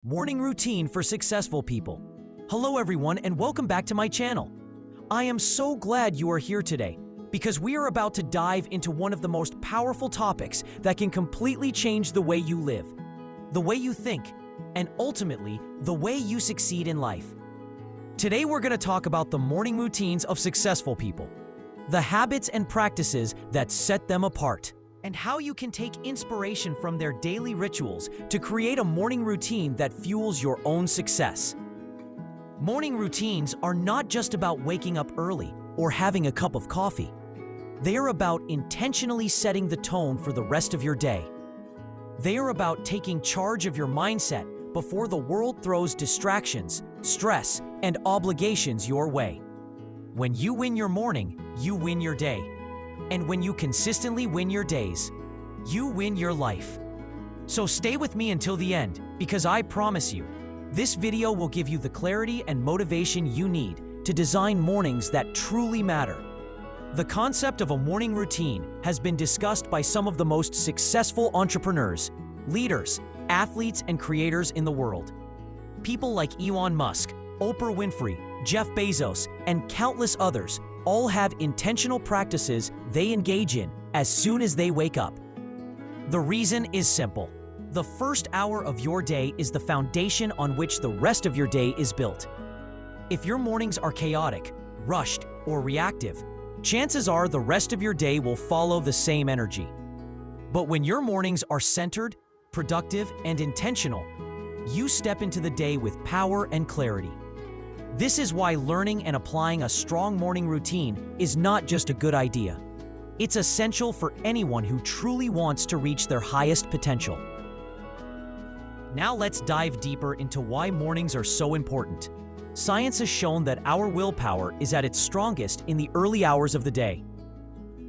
Morning routine for successful people. Hello everyone and welcome back to my channel. I am so glad you are here today because we are about to dive into one of the most powerful topics that can completely change the way you live, the way you think, and ultimately the way you succeed in life. Today we're going to talk about the morning routines of successful people, the habits and practices that set them apart, and how you can take inspiration from their daily rituals to create a morning routine that fuels your own success. Morning routines are not just about waking up early or having a cup of coffee. They are about intentionally setting the tone for the rest of your day. They are about taking charge of your mindset before the world throws distractions, stress, and obligations your way. When you win your morning, you win your day. And when you consistently win your days, you win your life. So stay with me until the end, because I promise you, this video will give you the clarity and motivation you need to design mornings that truly matter. The concept of a morning routine has been discussed by some of the most successful entrepreneurs, leaders, athletes, and creators in the world. People like Elon Musk, Oprah Winfrey, Jeff Bezos, and countless others all have intentional practices they engage in as soon as they wake up. The reason is simple. The first hour of your day is the foundation on which the rest of your day is built. If your mornings are chaotic, rushed, or reactive, chances are the rest of your day will follow the same energy. But when your mornings are centered, productive, and intentional, you step into the day with power and clarity. This is why learning and applying a strong morning routine is not just a good idea. It's essential for anyone who truly wants to reach their highest potential. Now let's dive deeper into why mornings are so important. Science has shown that our willpower is at its strongest in the early hours of the day.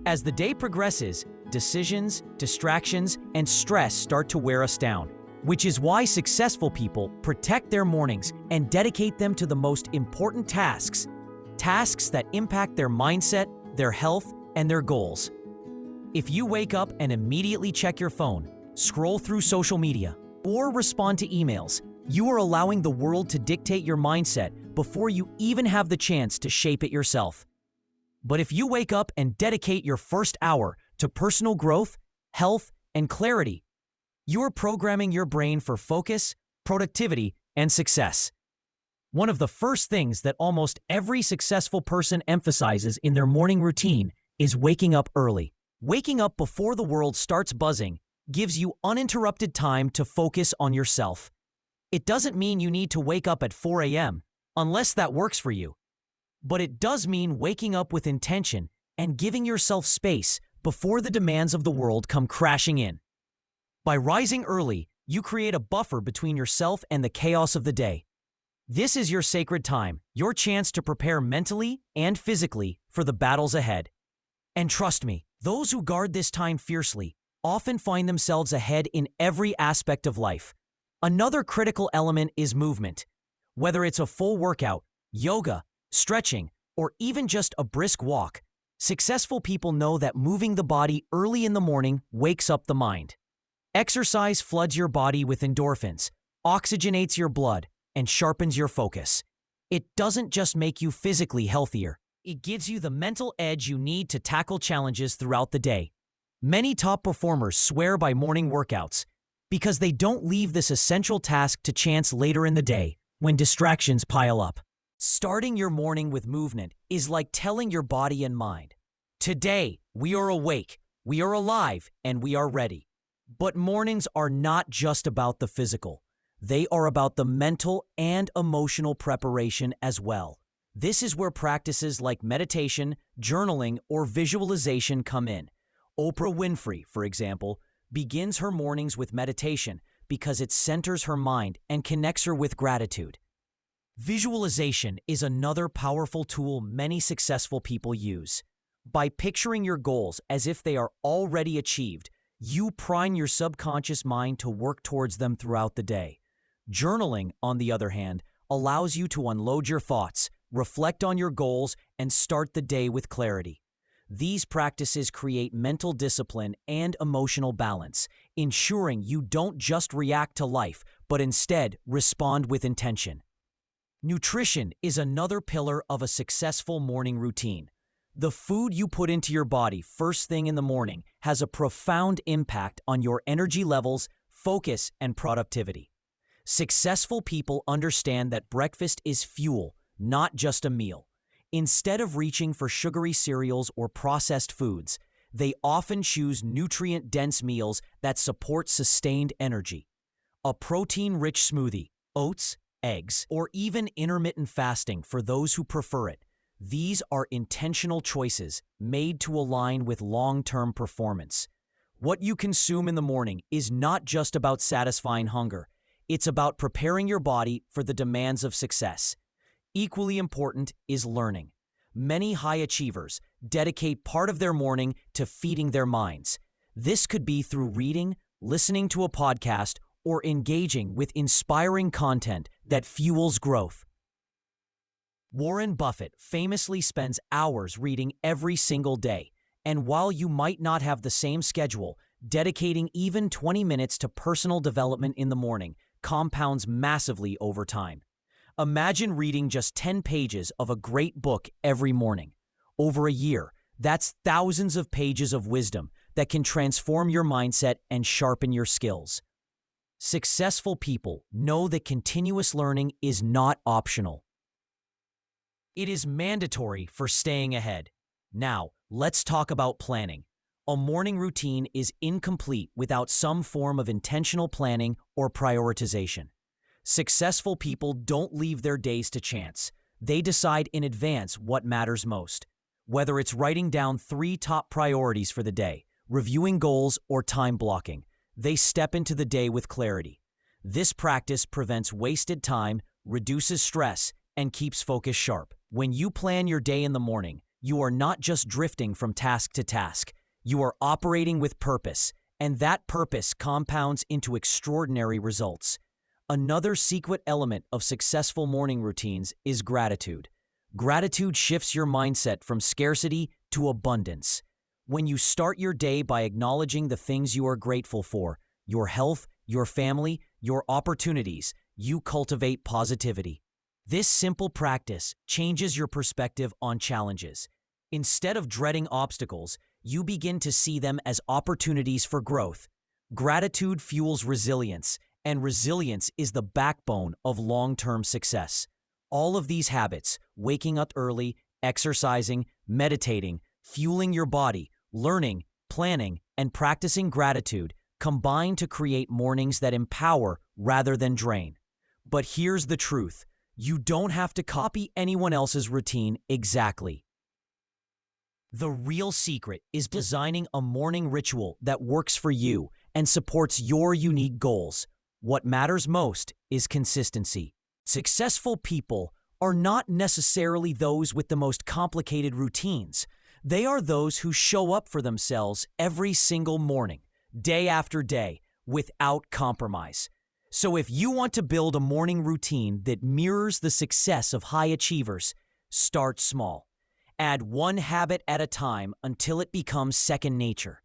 As the day progresses, decisions, distractions, and stress start to wear us down, which is why successful people protect their mornings and dedicate them to the most important tasks that impact their mindset, their health, and their goals. If you wake up and immediately check your phone, scroll through social media, or respond to emails, you are allowing the world to dictate your mindset before you even have the chance to shape it yourself. But if you wake up and dedicate your first hour to personal growth, health, and clarity, you're programming your brain for focus, productivity, and success. One of the first things that almost every successful person emphasizes in their morning routine is waking up early. Waking up before the world starts buzzing gives you uninterrupted time to focus on yourself. It doesn't mean you need to wake up at 4 a.m., unless that works for you. But it does mean waking up with intention and giving yourself space before the demands of the world come crashing in. By rising early, you create a buffer between yourself and the chaos of the day. This is your sacred time, your chance to prepare mentally and physically for the battles ahead. And trust me, those who guard this time fiercely often find themselves ahead in every aspect of life. Another critical element is movement. Whether it's a full workout, yoga, stretching, or even just a brisk walk, successful people know that moving the body early in the morning wakes up the mind. Exercise floods your body with endorphins, oxygenates your blood, and sharpens your focus. It doesn't just make you physically healthier, it gives you the mental edge you need to tackle challenges throughout the day. Many top performers swear by morning workouts because they don't leave this essential task to chance later in the day when distractions pile up. Starting your morning with movement is like telling your body and mind, "Today, we are awake, we are alive, and we are ready." But mornings are not just about the physical. They are about the mental and emotional preparation as well. This is where practices like meditation, journaling, or visualization come in. Oprah Winfrey, for example, begins her mornings with meditation because it centers her mind and connects her with gratitude. Visualization is another powerful tool many successful people use. By picturing your goals as if they are already achieved, you prime your subconscious mind to work towards them throughout the day. Journaling, on the other hand, allows you to unload your thoughts, reflect on your goals, and start the day with clarity. These practices create mental discipline and emotional balance, ensuring you don't just react to life, but instead respond with intention. Nutrition is another pillar of a successful morning routine. The food you put into your body first thing in the morning has a profound impact on your energy levels, focus, and productivity. Successful people understand that breakfast is fuel, not just a meal. Instead of reaching for sugary cereals or processed foods, they often choose nutrient-dense meals that support sustained energy. A protein-rich smoothie, oats, eggs, or even intermittent fasting for those who prefer it. These are intentional choices made to align with long-term performance. What you consume in the morning is not just about satisfying hunger. It's about preparing your body for the demands of success. Equally important is learning. Many high achievers dedicate part of their morning to feeding their minds. This could be through reading, listening to a podcast, or engaging with inspiring content that fuels growth. Warren Buffett famously spends hours reading every single day, and while you might not have the same schedule, dedicating even 20 minutes to personal development in the morning compounds massively over time. Imagine reading just 10 pages of a great book every morning. Over a year, that's thousands of pages of wisdom that can transform your mindset and sharpen your skills. Successful people know that continuous learning is not optional. It is mandatory for staying ahead. Now, let's talk about planning. A morning routine is incomplete without some form of intentional planning or prioritization. Successful people don't leave their days to chance. They decide in advance what matters most. Whether it's writing down 3 top priorities for the day, reviewing goals, or time blocking, they step into the day with clarity. This practice prevents wasted time, reduces stress, and keeps focus sharp. When you plan your day in the morning, you are not just drifting from task to task. You are operating with purpose, and that purpose compounds into extraordinary results. Another secret element of successful morning routines is gratitude. Gratitude shifts your mindset from scarcity to abundance. When you start your day by acknowledging the things you are grateful for, your health, your family, your opportunities, you cultivate positivity. This simple practice changes your perspective on challenges. Instead of dreading obstacles, you begin to see them as opportunities for growth. Gratitude fuels resilience, and resilience is the backbone of long-term success. All of these habits, waking up early, exercising, meditating, fueling your body, learning, planning, and practicing gratitude, combine to create mornings that empower rather than drain. But here's the truth. You don't have to copy anyone else's routine exactly. The real secret is designing a morning ritual that works for you and supports your unique goals. What matters most is consistency. Successful people are not necessarily those with the most complicated routines. They are those who show up for themselves every single morning, day after day, without compromise. So if you want to build a morning routine that mirrors the success of high achievers, start small. Add one habit at a time until it becomes second nature.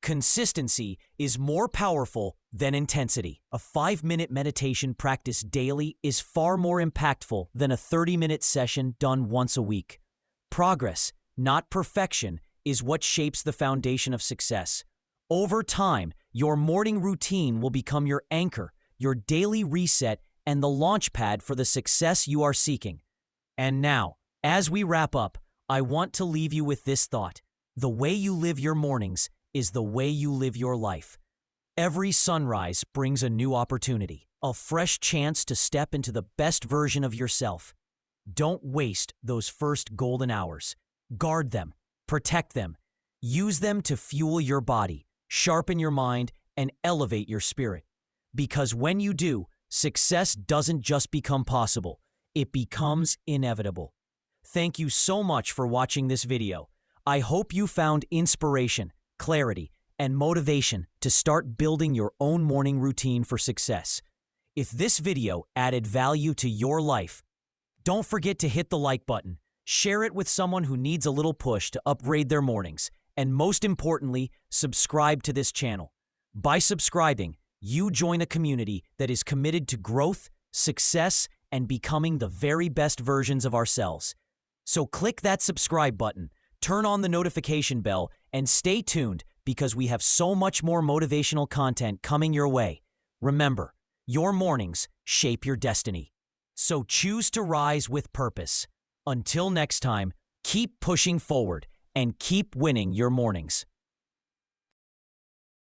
Consistency is more powerful than intensity. A 5-minute meditation practice daily is far more impactful than a 30-minute session done once a week. Progress, not perfection, is what shapes the foundation of success. Over time, your morning routine will become your anchor, your daily reset, and the launchpad for the success you are seeking. And now, as we wrap up, I want to leave you with this thought. The way you live your mornings is the way you live your life. Every sunrise brings a new opportunity, a fresh chance to step into the best version of yourself. Don't waste those first golden hours. Guard them, protect them, use them to fuel your body, sharpen your mind, and elevate your spirit. Because when you do, success doesn't just become possible, it becomes inevitable. Thank you so much for watching this video. I hope you found inspiration, clarity, and motivation to start building your own morning routine for success. If this video added value to your life, don't forget to hit the like button, share it with someone who needs a little push to upgrade their mornings, and most importantly, subscribe to this channel. By subscribing, you join a community that is committed to growth, success, and becoming the very best versions of ourselves. So click that subscribe button, turn on the notification bell, and stay tuned because we have so much more motivational content coming your way. Remember, your mornings shape your destiny. So choose to rise with purpose. Until next time, keep pushing forward and keep winning your mornings.